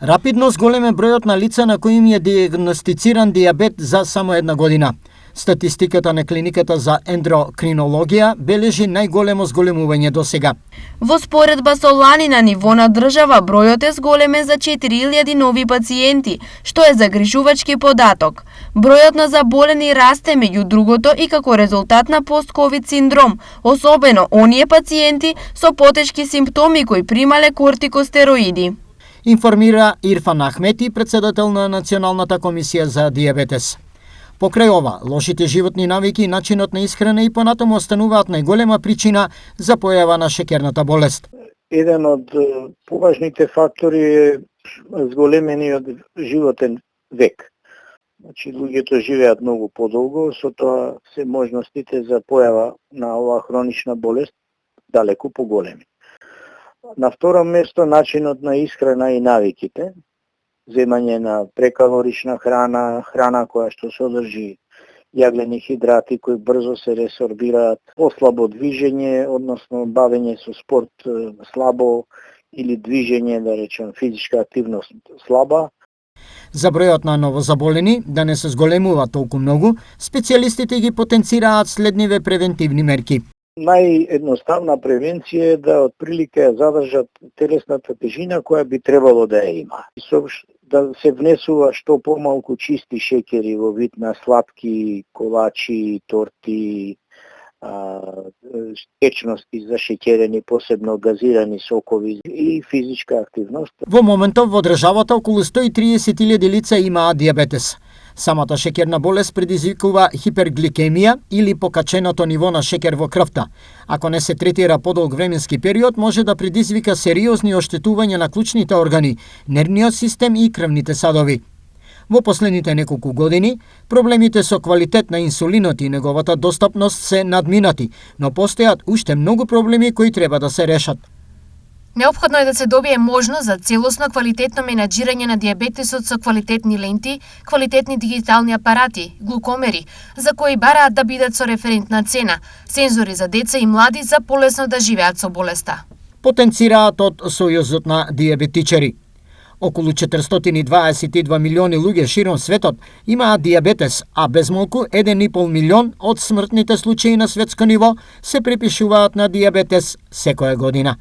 Рапидно зголем е бројот на лица на кои им е диагностициран диабет за само една година. Статистиката на клиниката за ендокринологија бележи најголемо зголемување до сега. Во споредба со лани на ниво на држава, бројот е зголемен за 4000 нови пациенти, што е загрижувачки податок. Бројот на заболени расте меѓу другото и како резултат на пост-ковид синдром, особено оние пациенти со потешки симптоми кои примале кортикостероиди. Информира Ирфан Ахмети, председател на Националната комисија за диабетес. Покрај ова, лошите животни навики и начинот на исхрана и понатаму остануваат најголема причина за појава на шеќерната болест. Еден од поважните фактори е зголемениот животен век. Значи, луѓето живеат многу подолго, со тоа се можностите за појава на оваа хронична болест далеку поголеми. На второ место, начинот на исхрана и навиките, земање на прекалорична храна, храна која што содржи јаглени хидрати кои брзо се ресорбираат, послабо движење, односно бавење со спорт слабо или движење, да речем, физичка активност слаба. За бројот на новозаболени да не се зголемува толку многу, специјалистите ги потенцираат следниве превентивни мерки. Наједноставна превенција е да отприлика ја задржат телесната тежина која би требало да ја има. Да се внесува што помалку чисти шеќери во вид на сладки, колачи, торти, течности за шеќерени, посебно газирани сокови и физичка активност. Во моментов во државата околу 130.000 лица имаат диабетес. Самата шеќерна болест предизвикува хипергликемија или покаченото ниво на шеќер во крвта. Ако не се третира подолг временски период, може да предизвика сериозни оштетувања на клучните органи, нервниот систем и крвните садови. Во последните неколку години, проблемите со квалитет на инсулинот и неговата достапност се надминати, но постојат уште многу проблеми кои треба да се решат. Неопходно е да се добие можност за целосно квалитетно менаџирање на диабетесот со квалитетни ленти, квалитетни дигитални апарати, глукомери, за кои бараат да бидат со референтна цена, сензори за деца и млади за полесно да живеат со болеста. Потенцираат од Сојузот на диабетичари. Околу 422 милиони луѓе широм светот имаат диабетес, а безмалку 1,5 милион од смртните случаи на светско ниво се припишуваат на диабетес секоја година.